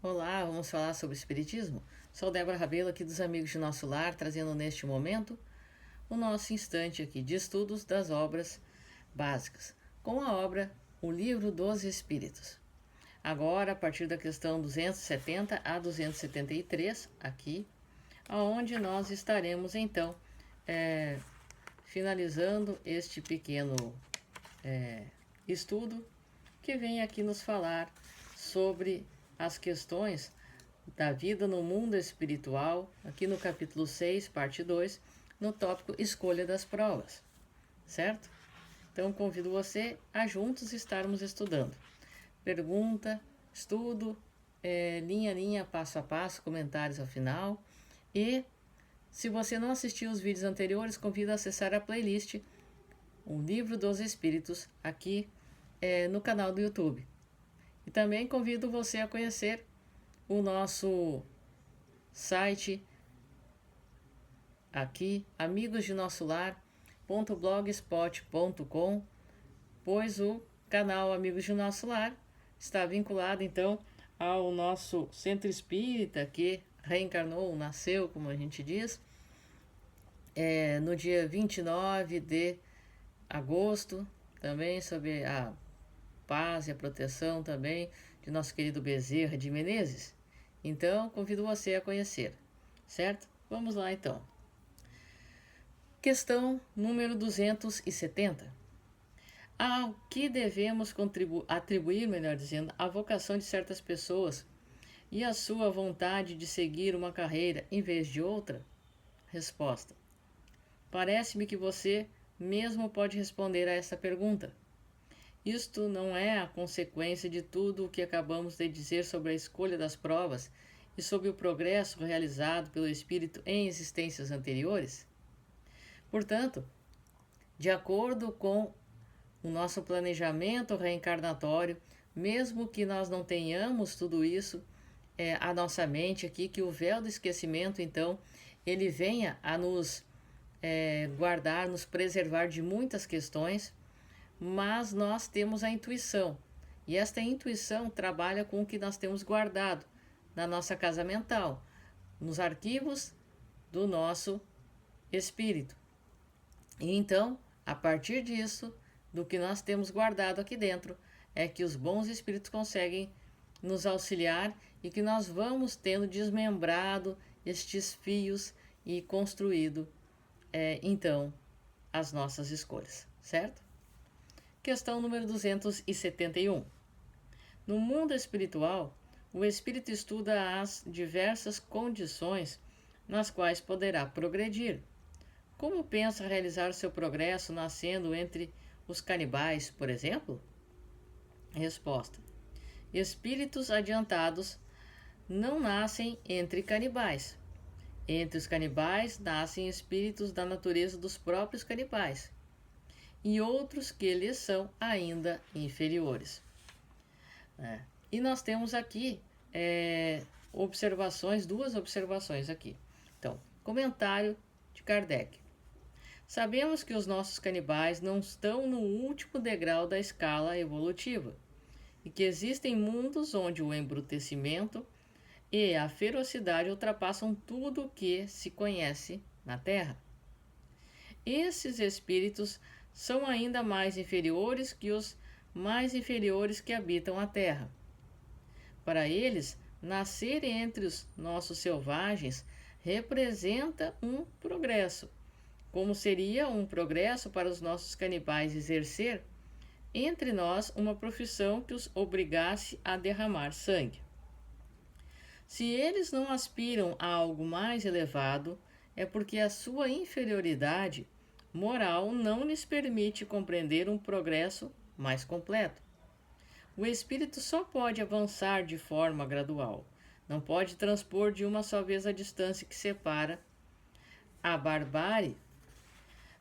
Olá, vamos falar sobre Espiritismo? Sou Débora Rabelo aqui dos Amigos de Nosso Lar, trazendo neste momento o nosso instante aqui de estudos das obras básicas, com a obra O Livro dos Espíritos. Agora, a partir da questão 270 a 273, aqui, aonde nós estaremos então finalizando este pequeno estudo que vem aqui nos falar sobre as questões da vida no mundo espiritual, aqui no capítulo 6, parte 2, no tópico Escolha das Provas, certo? Então convido você a juntos estarmos estudando. Pergunta, estudo, linha a linha, passo a passo, comentários ao final. E se você não assistiu os vídeos anteriores, convido a acessar a playlist O Livro dos Espíritos aqui no canal do YouTube. E também convido você a conhecer o nosso site aqui, amigosdenossolar.blogspot.com, pois o canal Amigos de Nosso Lar está vinculado então ao nosso centro espírita que reencarnou, nasceu, como a gente diz, no dia 29 de agosto, também sob a paz e a proteção também de nosso querido Bezerra de Menezes. Então, convido você a conhecer, certo? Vamos lá então. Questão número 270. Ao que devemos atribuir, melhor dizendo, a vocação de certas pessoas e a sua vontade de seguir uma carreira em vez de outra? Resposta. Parece-me que você mesmo pode responder a essa pergunta. Isto não é a consequência de tudo o que acabamos de dizer sobre a escolha das provas e sobre o progresso realizado pelo espírito em existências anteriores? Portanto, de acordo com o nosso planejamento reencarnatório, mesmo que nós não tenhamos tudo isso, a nossa mente aqui, que o véu do esquecimento, então, ele venha a nos guardar, nos preservar de muitas questões, mas nós temos a intuição, e esta intuição trabalha com o que nós temos guardado na nossa casa mental, nos arquivos do nosso espírito. E então, a partir disso, do que nós temos guardado aqui dentro, é que os bons espíritos conseguem nos auxiliar e que nós vamos tendo desmembrado estes fios e construído, então, as nossas escolhas, certo? Questão número 271. No mundo espiritual, o espírito estuda as diversas condições nas quais poderá progredir. Como pensa realizar seu progresso nascendo entre os canibais, por exemplo? Resposta. Espíritos adiantados não nascem entre canibais. Entre os canibais nascem espíritos da natureza dos próprios canibais e outros que lhes são ainda inferiores. E nós temos aqui duas observações aqui. Então, comentário de Kardec. Sabemos que os nossos canibais não estão no último degrau da escala evolutiva e que existem mundos onde o embrutecimento e a ferocidade ultrapassam tudo o que se conhece na Terra. Esses espíritos são ainda mais inferiores que os mais inferiores que habitam a Terra. Para eles, nascer entre os nossos selvagens representa um progresso, como seria um progresso para os nossos canibais exercer entre nós uma profissão que os obrigasse a derramar sangue. Se eles não aspiram a algo mais elevado, é porque a sua inferioridade moral não lhes permite compreender um progresso mais completo. O espírito só pode avançar de forma gradual, não pode transpor de uma só vez a distância que separa a barbárie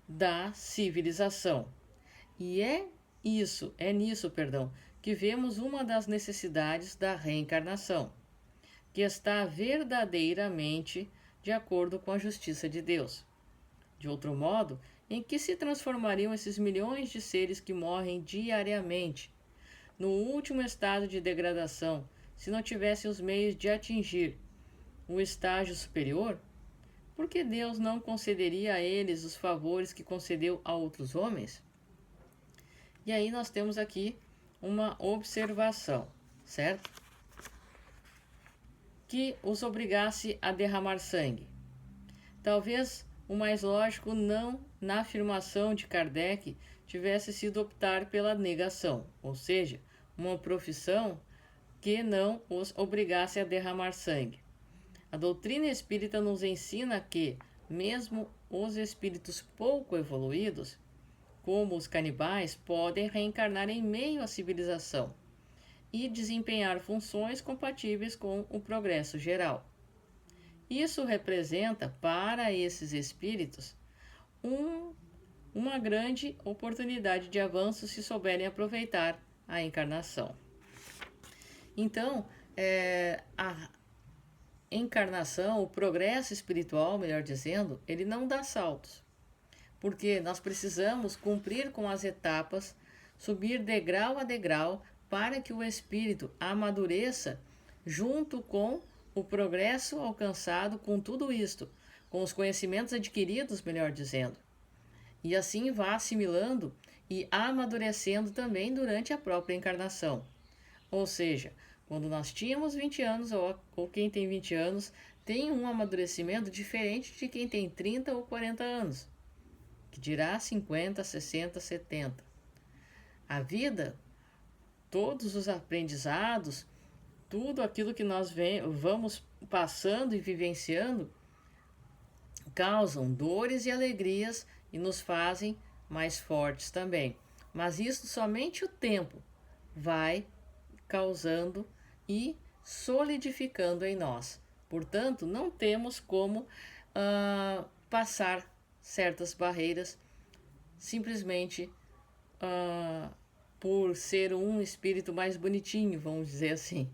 da civilização. E é nisso, que vemos uma das necessidades da reencarnação, que está verdadeiramente de acordo com a justiça de Deus. De outro modo, em que se transformariam esses milhões de seres que morrem diariamente, no último estado de degradação, se não tivessem os meios de atingir o estágio superior, por que Deus não concederia a eles os favores que concedeu a outros homens? E aí nós temos aqui uma observação, certo? Que os obrigasse a derramar sangue. Talvez o mais lógico não na afirmação de Kardec tivesse sido optar pela negação, ou seja, uma profissão que não os obrigasse a derramar sangue. A doutrina espírita nos ensina que, mesmo os espíritos pouco evoluídos, como os canibais, podem reencarnar em meio à civilização e desempenhar funções compatíveis com o progresso geral. Isso representa, para esses espíritos, uma grande oportunidade de avanço se souberem aproveitar a encarnação. Então, a encarnação, o progresso espiritual, melhor dizendo, ele não dá saltos, porque nós precisamos cumprir com as etapas, subir degrau a degrau, para que o espírito amadureça junto com o progresso alcançado com tudo isto, com os conhecimentos adquiridos, melhor dizendo, e assim vá assimilando e amadurecendo também durante a própria encarnação. Ou seja, quando nós tínhamos 20 anos, ou quem tem 20 anos, tem um amadurecimento diferente de quem tem 30 ou 40 anos, que dirá 50, 60, 70. A vida, todos os aprendizados, tudo aquilo que nós vamos passando e vivenciando, causam dores e alegrias e nos fazem mais fortes também. Mas isso somente o tempo vai causando e solidificando em nós. Portanto, não temos como passar certas barreiras simplesmente por ser um espírito mais bonitinho, vamos dizer assim.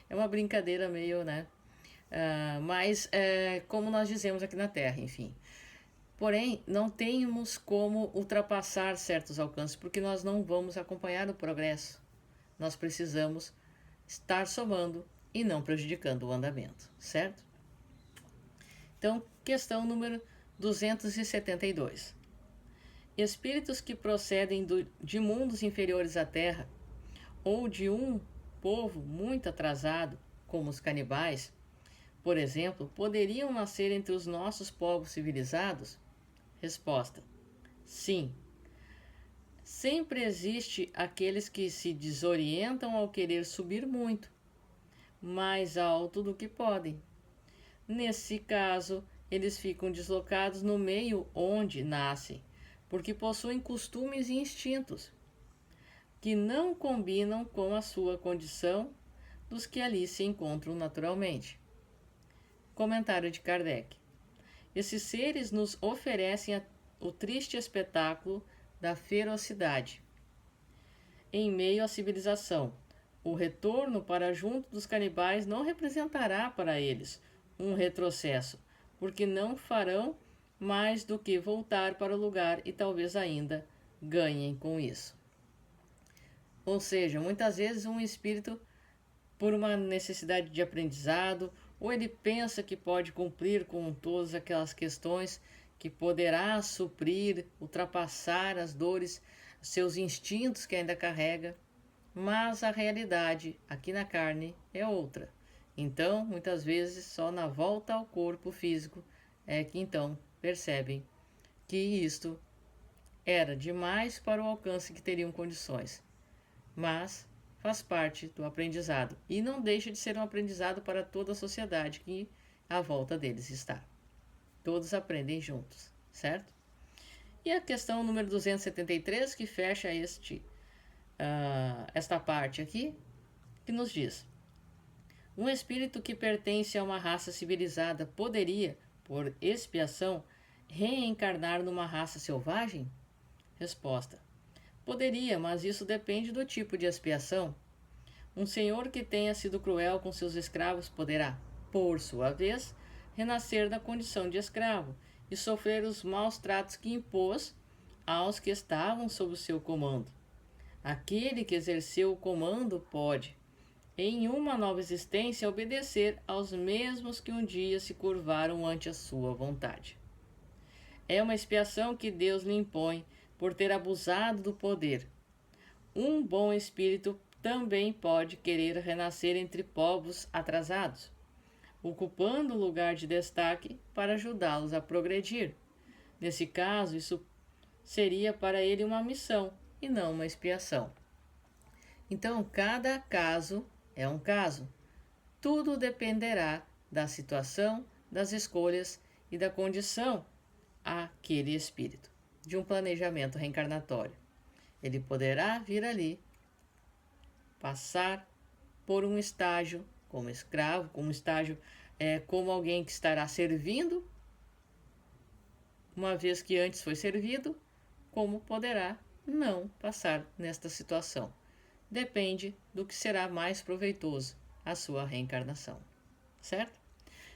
É uma brincadeira meio, né? Mas como nós dizemos aqui na Terra, enfim. Porém, não temos como ultrapassar certos alcances, porque nós não vamos acompanhar o progresso. Nós precisamos estar somando e não prejudicando o andamento, certo? Então, questão número 272. Espíritos que procedem de mundos inferiores à Terra, ou de um povo muito atrasado, como os canibais, por exemplo, poderiam nascer entre os nossos povos civilizados? Resposta: sim. Sempre existe aqueles que se desorientam ao querer subir muito, mais alto do que podem. Nesse caso, eles ficam deslocados no meio onde nascem, porque possuem costumes e instintos que não combinam com a sua condição dos que ali se encontram naturalmente. Comentário de Kardec. Esses seres nos oferecem o triste espetáculo da ferocidade. Em meio à civilização, o retorno para junto dos canibais não representará para eles um retrocesso, porque não farão mais do que voltar para o lugar e talvez ainda ganhem com isso. Ou seja, muitas vezes um espírito, por uma necessidade de aprendizado, ou ele pensa que pode cumprir com todas aquelas questões que poderá suprir, ultrapassar as dores, seus instintos que ainda carrega, mas a realidade aqui na carne é outra. Então, muitas vezes, só na volta ao corpo físico é que então percebem que isto era demais para o alcance que teriam condições. Mas faz parte do aprendizado e não deixa de ser um aprendizado para toda a sociedade que à volta deles está. Todos aprendem juntos, certo? E a questão número 273, que fecha esta parte aqui, que nos diz: um espírito que pertence a uma raça civilizada poderia, por expiação, reencarnar numa raça selvagem? Resposta: poderia, mas isso depende do tipo de expiação. Um senhor que tenha sido cruel com seus escravos poderá, por sua vez, renascer da condição de escravo e sofrer os maus tratos que impôs aos que estavam sob o seu comando. Aquele que exerceu o comando pode, em uma nova existência, obedecer aos mesmos que um dia se curvaram ante a sua vontade. É uma expiação que Deus lhe impõe por ter abusado do poder. Um bom espírito também pode querer renascer entre povos atrasados, ocupando o lugar de destaque para ajudá-los a progredir. Nesse caso, isso seria para ele uma missão e não uma expiação. Então, cada caso é um caso. Tudo dependerá da situação, das escolhas e da condição àquele espírito, de um planejamento reencarnatório. Ele poderá vir ali, passar por um estágio como escravo, como estágio como alguém que estará servindo, uma vez que antes foi servido, como poderá não passar nesta situação. Depende do que será mais proveitoso a sua reencarnação, certo?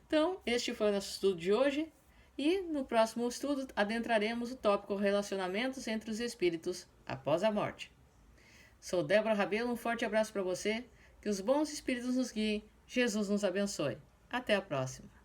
Então, este foi o nosso estudo de hoje e no próximo estudo adentraremos o tópico relacionamentos entre os espíritos após a morte. Sou Débora Rabelo, um forte abraço para você, que os bons espíritos nos guiem, Jesus nos abençoe. Até a próxima!